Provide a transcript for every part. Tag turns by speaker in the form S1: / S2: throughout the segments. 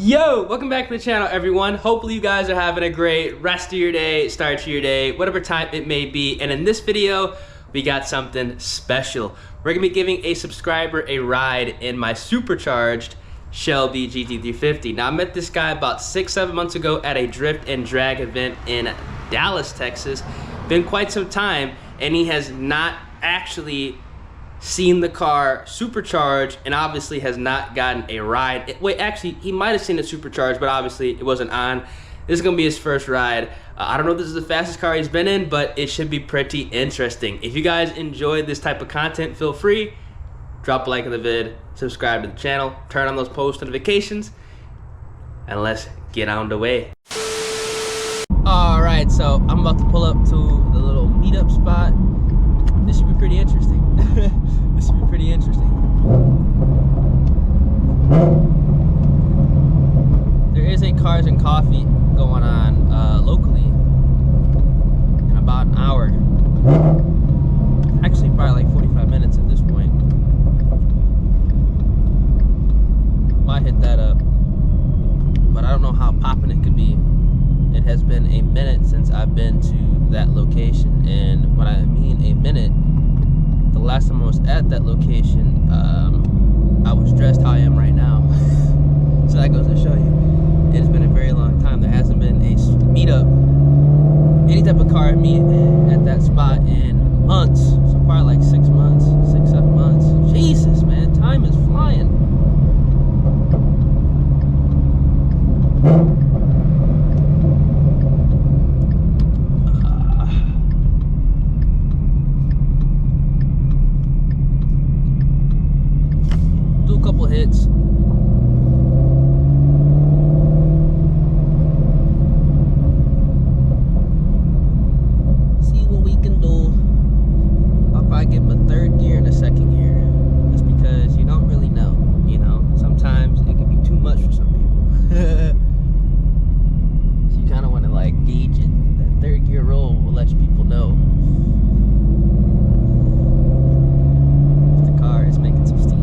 S1: Yo, welcome back to the channel, everyone. Hopefully you guys are having a great rest of your day, start to your day, whatever time it may be. And in this video, we got something special. We're gonna be giving a subscriber a ride in my Supercharged Shelby GT350. Now, I met this guy about 6-7 months ago at a drift and drag event in Dallas, Texas. Been quite some time, and he has not actually seen the car supercharged, and obviously has not gotten a ride. Wait, actually, he might have seen it supercharged, but obviously it wasn't on. This is gonna be his first ride. I don't know if this is the fastest car he's been in, but it should be pretty interesting. If you guys enjoyed this type of content, feel free, drop a like on the vid, subscribe to the channel, turn on those post notifications, and let's get on the way. All right, so I'm about to pull up to the little meetup spot. This should be pretty interesting. This should be pretty interesting. There is a Cars and Coffee going on locally in about an hour. Actually, probably like 45 minutes at this point. Might hit that up, but I don't know how poppin' it could be. It has been a minute since I've been to that location, and when I mean a minute, the last time I was at that location, I was dressed how I am right now. So that goes to show you, it's been a very long time. There hasn't been a meetup, any type of car meet at that spot in months. So probably like 6 months, 6-7 months. Jesus, man, time is flying. Couple hits. See what we can do. I'll probably give him a third gear and a second gear, just because you don't really know. You know, sometimes it can be too much for some people. So you kind of want to like gauge it. That third gear roll will let you people know if the car is making some steam.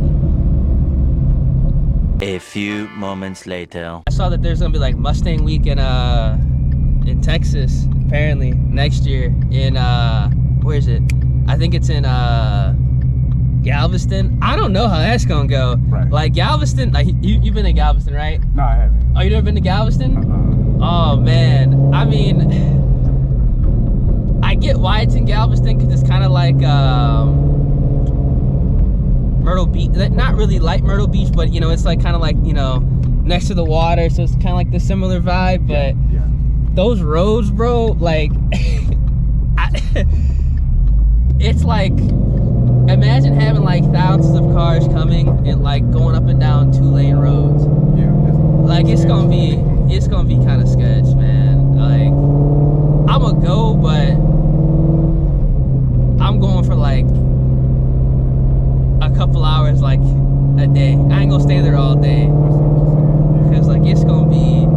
S2: A few moments later.
S1: I saw that there's gonna be like Mustang week in Texas, apparently next year in where is it? I think it's in Galveston. I don't know how that's gonna go.
S3: Right.
S1: Like Galveston, like you've been to Galveston, right?
S3: No, I haven't.
S1: Oh, you never been to Galveston? Oh man, I mean, I get why it's in Galveston because it's kind of like Myrtle Beach, not really like Myrtle Beach, but you know, it's like kind of like, you know, next to the water, so it's kind of like the similar vibe. But
S3: yeah.
S1: Those roads, bro, like it's like, imagine having like thousands of cars coming and like going up and down 2-lane roads.
S3: Yeah.
S1: Like it's gonna be kind of sketch, man. Like I'm gonna go, but I'm going for like a couple hours like a day. I ain't gonna stay there all day, because like it's gonna be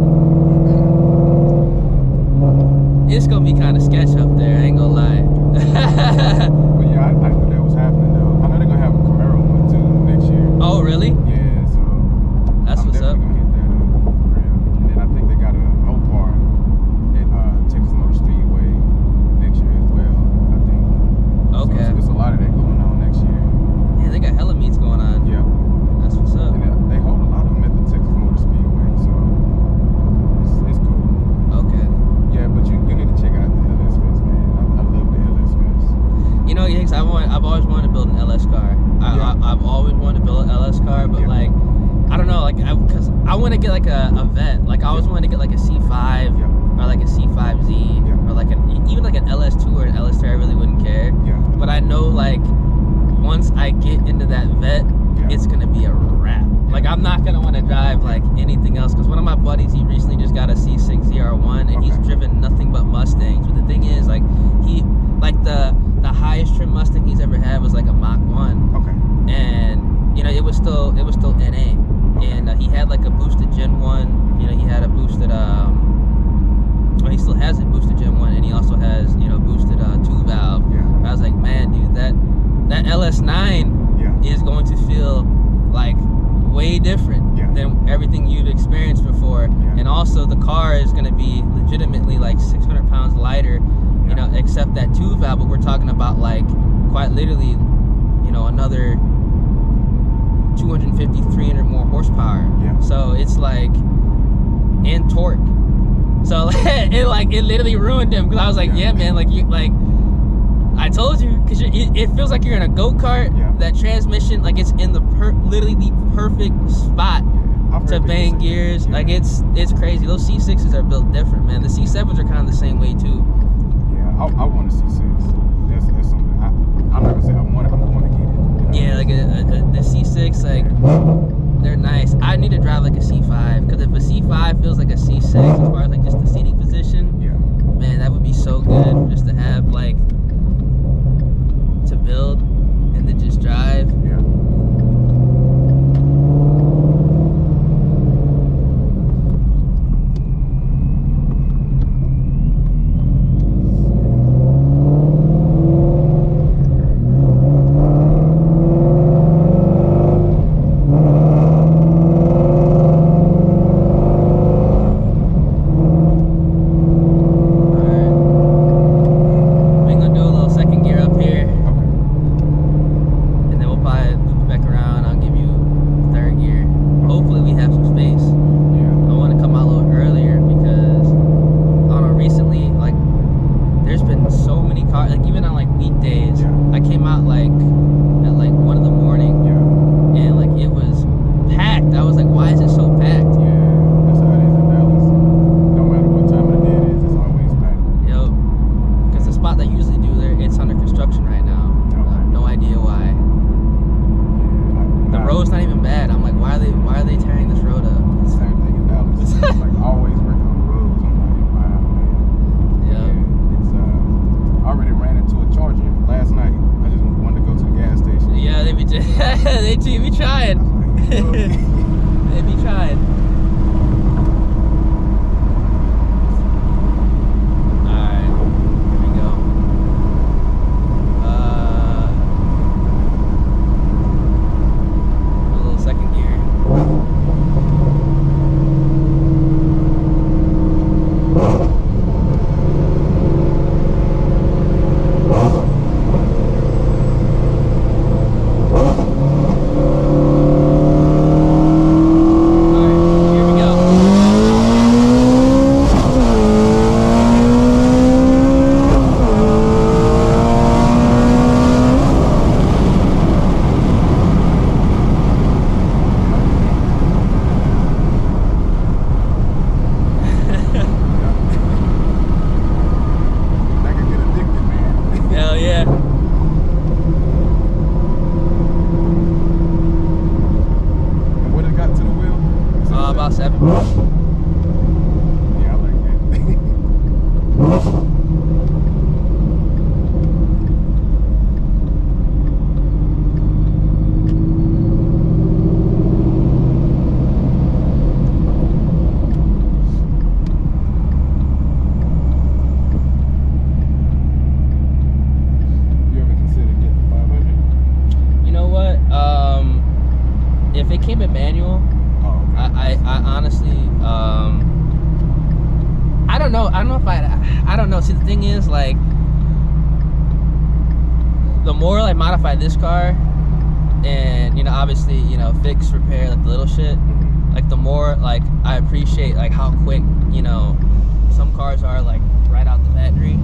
S1: kind of sketch up there, I ain't gonna lie.
S3: But yeah, I knew that was happening though. I know they're gonna have a Camaro one too next year.
S1: Oh really?
S3: Yeah, so
S1: that's what's up.
S3: I'm definitely gonna hit that up for real. And then I think they got a Mopar at Texas Motor Speedway next year as well, I think.
S1: Okay.
S3: So there's a lot of that going on next year.
S1: Yeah, they got hella meets going on.
S3: Yeah.
S1: That's what's up.
S3: And they hold a lot of them at the Texas Motor Speedway, so it's cool.
S1: Okay.
S3: Yeah, but you need to check out the LS Fest, man. I love the LS Fest.
S1: You know, Yanks, I've always wanted to build an LS car. I've always wanted to build an LS car, but like, I don't know, like, because I want to get like a vet. Like, I always wanted to get like a C5 or like a C5Z or like even like an LS2 or an LS3. I really wouldn't care.
S3: Yeah.
S1: But I know like once I get into that vet, it's gonna be a wrap. Like I'm not gonna want to drive like anything else, because one of my buddies, he recently just got a C6 ZR1 and he's driven nothing but Mustangs. But the thing is, like the highest trim Mustang he's ever had was like a Mach 1.
S3: Okay.
S1: And you know, it was still NA. And he had like a boosted Gen 1. You know, he had a boosted well, he still has a boosted Gen 1, and he also has, you know, boosted 2 valve.
S3: Yeah.
S1: I was like, man, dude, that LS9 is going to feel like way different.
S3: Yeah.
S1: than everything you've experienced before. And also the car is going to be legitimately like 600 pounds lighter, you know, except that 2 valve, but we're talking about like quite literally, you know, another 250, 300 more horsepower. So it's like, and torque. So it literally ruined him, because I was like, yeah, man, like you, like I told you, because it feels like you're in a go-kart. That transmission, like it's in the literally the perfect spot to bang gears. Like it's crazy. Those C6s are built different, man. The C7s are kind of the same way too.
S3: Yeah, I want a C6. That's something. I'm not gonna say I want it. I want to get it. You know?
S1: Yeah, like the C6, like they're nice. I need to drive like a C5, because if a C5 feels like a C6 as far as like just the seating position, man, that would be so good just to have, like, to build and then just drive. They be trying. They be trying. Alright, here we go. A little second gear. About 7.
S3: Yeah, I like that. You ever considered getting 500?
S1: You know what? If it came in manual, I honestly, I don't know. I don't know. See, the thing is, like, the more I modify this car, and, you know, obviously, you know, fix, repair, like the little shit, like the more, like, I appreciate, like, how quick, you know, some cars are, like, right out the battery.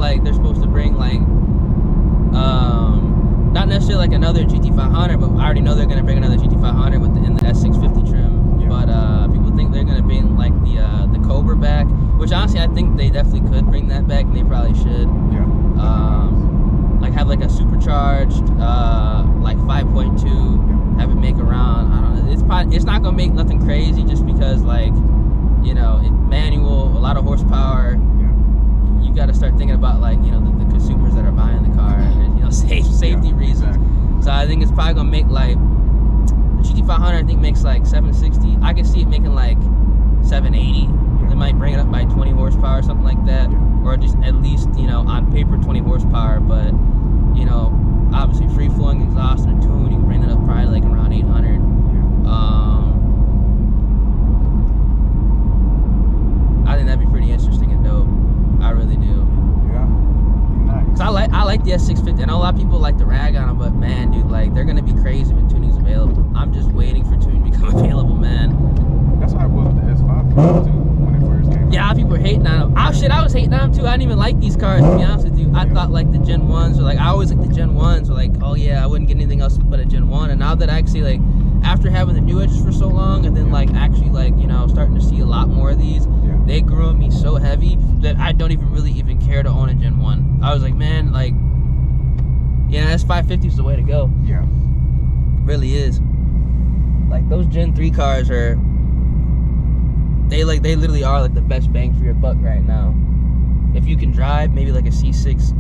S1: like they're supposed to bring like not necessarily like another GT500, but I already know they're gonna bring another GT500 with in the S650 trim.
S3: Yeah.
S1: But people think they're gonna bring like the Cobra back, which honestly I think they definitely could bring that back, and they probably should.
S3: Yeah.
S1: Like have like a supercharged like 5.2,
S3: Yeah.
S1: have it make around, I don't know, it's not gonna make nothing crazy, just because like, you know, manual, a lot of horsepower.
S3: Yeah.
S1: You got to start thinking about like, you know, the consumers that are buying the car, and, you know, safety reasons.
S3: Exactly.
S1: So I think it's probably gonna make like the GT500 I think makes like 760. I can see it making like 780. They might bring it up by 20 horsepower or something like that, or just at least, you know, on paper 20 horsepower. But, you know, obviously free flowing exhaust and a tune, you can bring that up probably like around 800. I think that'd be pretty interesting and dope. I really do.
S3: Yeah. Be nice.
S1: Cause I like the S650. I know a lot of people like to rag on them, but man, dude, like they're gonna be crazy when tuning's available. I'm just waiting for tuning to become available, man.
S3: That's how it was with the S5 too when it first came out.
S1: Yeah, a lot of people were hating on them. Oh shit, I was hating on them too. I didn't even like these cars, to be honest with you. I thought like the Gen 1s, or like I always like the Gen 1s, or like, oh yeah, I wouldn't get anything else but a Gen 1. And now that I actually like, after having the new edges for so long, and then like actually like, you know, starting to see a lot more of these, they grew on me so heavy that I don't even care to own a Gen 1. I was like, man, like, yeah, S550 is the way to go.
S3: Yeah.
S1: Really is. Like those Gen 3 cars are, they literally are like the best bang for your buck right now. If you can drive maybe like a C6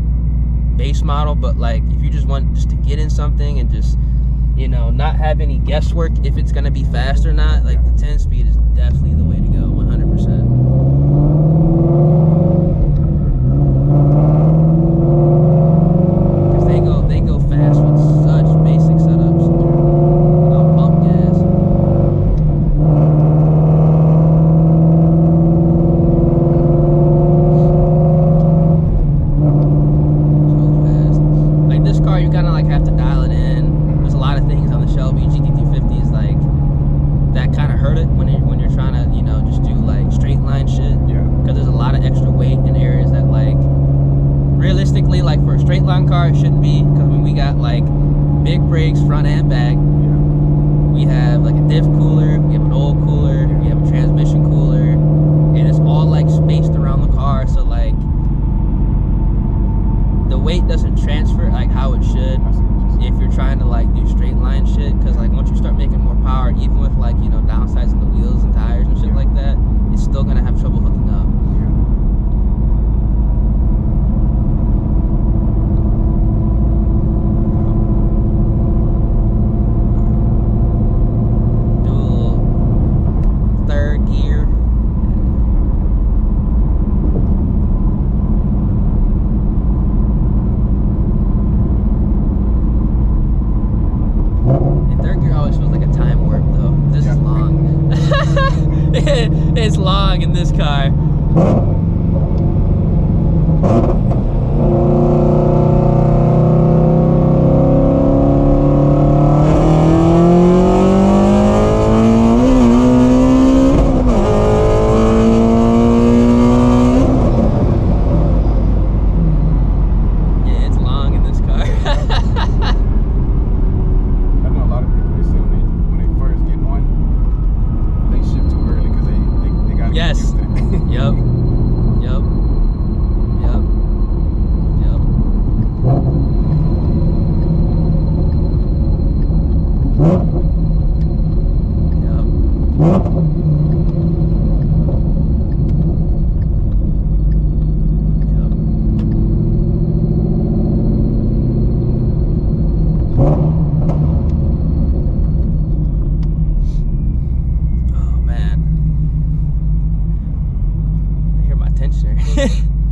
S1: base model, but like if you just want just to get in something and just, you know, not have any guesswork if it's gonna be fast or not, like the 10 speed is definitely the way to go, 100%. They go fast with such basic setups. I'll pump gas. So fast. Like this car, you kind of like have to dial it in. There's a lot of things on the Shelby GT350s like that kind of hurt it when you're trying to, you know, just do like straight line shit.
S3: Yeah.
S1: Because there's a lot of extra weight in areas that like realistically, like for a straight line car, it shouldn't be, because when we got like big brakes front and back, we have like a diff cooler, we have an oil cooler, we have a transmission cooler, and it's all like spaced around the car, so like the weight doesn't transfer like how it should if you're trying to like do straight line shit. Because like once you start making more power, even with like, you know, downsizing the wheels and tires and shit like that, it's still gonna have trouble hooking up. It's long in this car.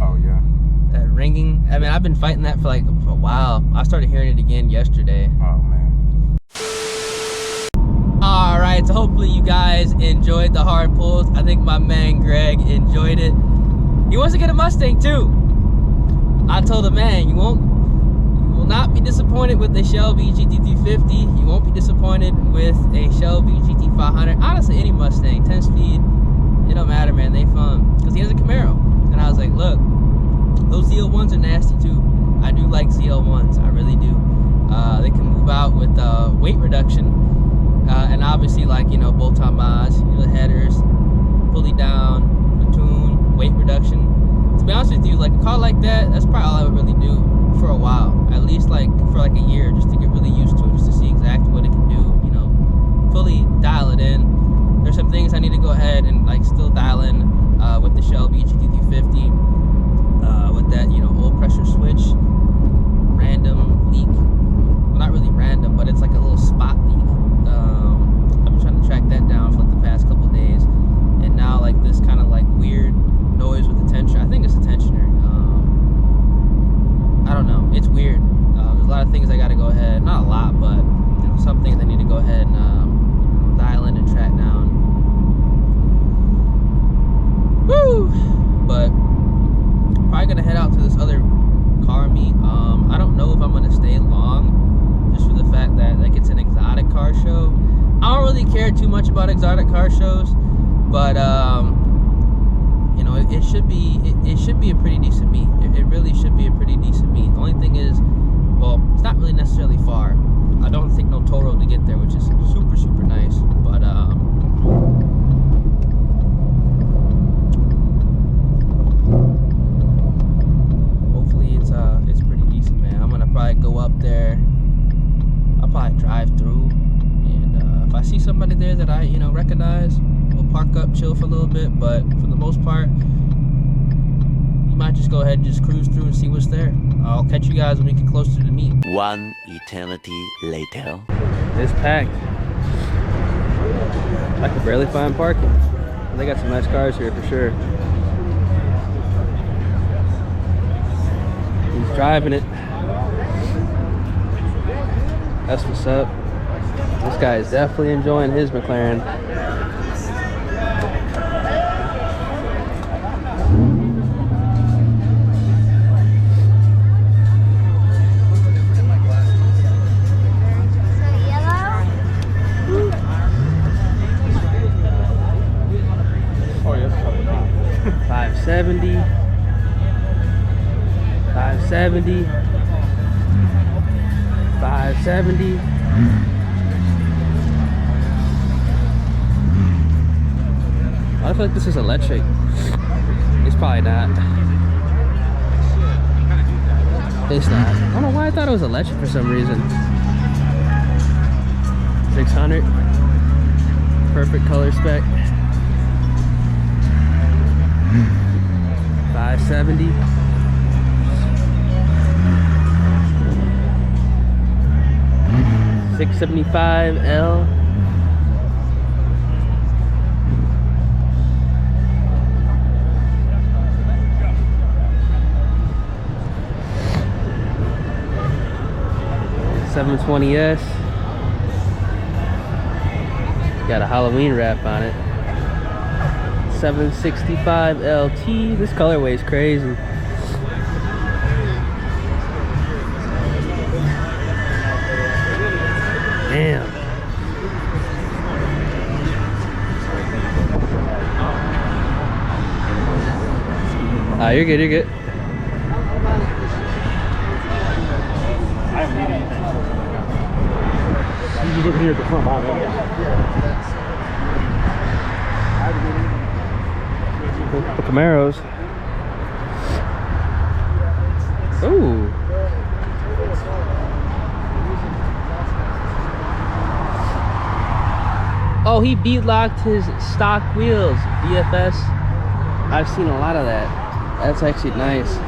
S3: Oh yeah.
S1: That ringing. I mean, I've been fighting that for like a while. I started hearing it again yesterday.
S3: Oh man.
S1: All right, so hopefully you guys enjoyed the hard pulls. I think my man Greg enjoyed it. He wants to get a Mustang too. I told him, man, you will not be disappointed with the Shelby GT350. You won't be disappointed with a Shelby GT500. Honestly, any Mustang, 10 speed, it don't matter, man. They fun. Because he has a Camaro. And I was like, look, Those ZL1s are nasty too. I do like ZL1s, I really do. They can move out with weight reduction, and obviously, like, you know, bolt-on mods, you know, the headers, pulley down, platoon, weight reduction. To be honest with you, like a car like that, that's probably all I would really do for a while, at least like for like a year, just to get really used to it, just to see exactly what it can do, you know, fully dial it in. There's some things I need to go ahead and like still dial in with the Shelby GT350, with that, you know, oil pressure switch, random leak. Well, not really random, but it's like a little spot leak. I've been trying to track that down for like the past couple days, and now like this kind of like weird noise with the tensioner. I think it's a tensioner. I don't know. It's weird. There's a lot of things I got to go ahead. Not a lot, but you know, some things I need to go ahead and dial in and track down. Woo! But probably gonna head out to this other car meet. I don't know if I'm gonna stay long, just for the fact that like it's an exotic car show. I don't really care too much about exotic car shows, but you know, it should be a pretty decent meet. It really should be a pretty decent meet. The only thing is, well, it's not really necessarily far. I don't think no toll road to get there, which is super, super nice. But hopefully it's pretty decent, man. I'm gonna probably go up there. I'll probably drive through, and if I see somebody there that I, you know, recognize, we'll park up, chill for a little bit. But for the most part, you might just go ahead and just cruise through and see what's there. I'll catch you guys when we get closer to the meet.
S2: One eternity later.
S1: It's packed. I can barely find parking. They got some nice cars here for sure. He's driving it. That's what's up. This guy is definitely enjoying his McLaren.
S3: Oh, yes.
S1: 570. 570. 570. I feel like this is electric. It's probably not. It's not. I don't know why I thought it was electric for some reason. 600. Perfect color spec. 570. 675L. $720S. Got a Halloween wrap on it. 765 LT. This colorway is crazy. Damn. Ah, you're good, you're good.
S3: You didn't hear the front bottom.
S1: The Camaros. Ooh. Oh, he beat-locked his stock wheels, BFS. I've seen a lot of that. That's actually nice.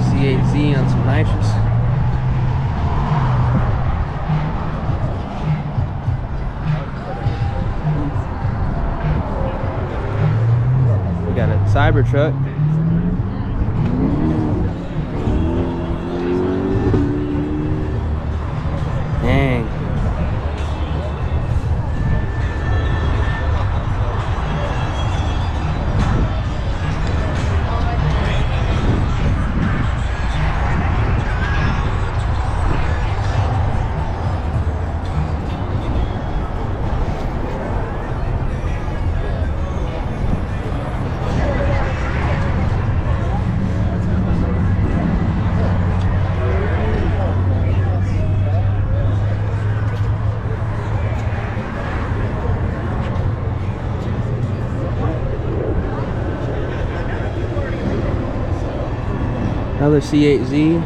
S1: C8Z on some nitrous. We got a Cybertruck. Dang. Another C8Z.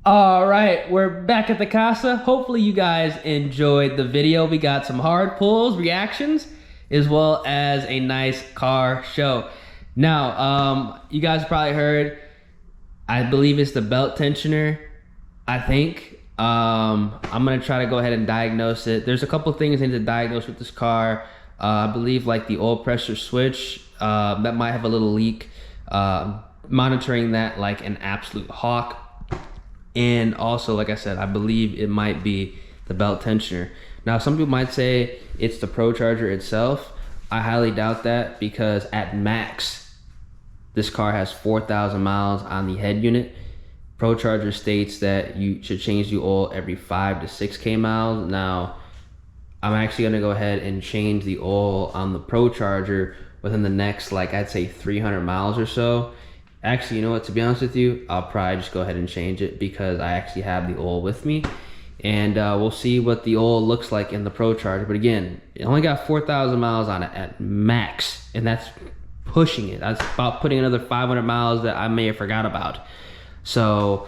S1: All right, we're back at the casa. Hopefully you guys enjoyed the video. We got some hard pulls, reactions, as well as a nice car show. Now, you guys probably heard, I believe it's the belt tensioner, I think. I'm gonna try to go ahead and diagnose it. There's a couple things I need to diagnose with this car. I believe like the oil pressure switch, that might have a little leak. Monitoring that like an absolute hawk. And also, like I said, I believe it might be the belt tensioner. Now, some people might say it's the Procharger itself. I highly doubt that, because at max, this car has 4,000 miles on the head unit. Procharger states that you should change the oil every 5 to 6K miles. Now, I'm actually gonna go ahead and change the oil on the Procharger within the next, like I'd say 300 miles or so. Actually, you know what, to be honest with you, I'll probably just go ahead and change it, because I actually have the oil with me. And we'll see what the oil looks like in the Procharger. But again, it only got 4,000 miles on it at max, and that's pushing it. That's about putting another 500 miles that I may have forgot about. So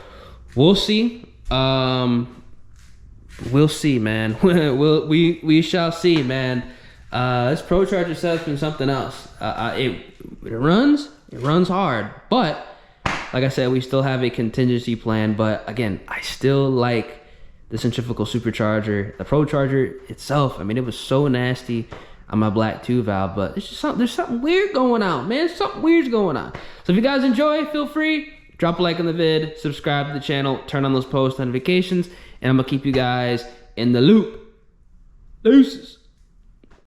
S1: we'll see. We'll see, man. we shall see, man. This Procharger setup's been something else. It runs hard, but like I said, we still have a contingency plan. But again, I still like the centrifugal supercharger. The Procharger itself, I mean, it was so nasty on my black 2 valve, but it's just there's something weird going on, man. Something weird's going on. So if you guys enjoy, feel free, drop a like on the vid, subscribe to the channel, turn on those post notifications, and I'm gonna keep you guys in the loop. Deuces.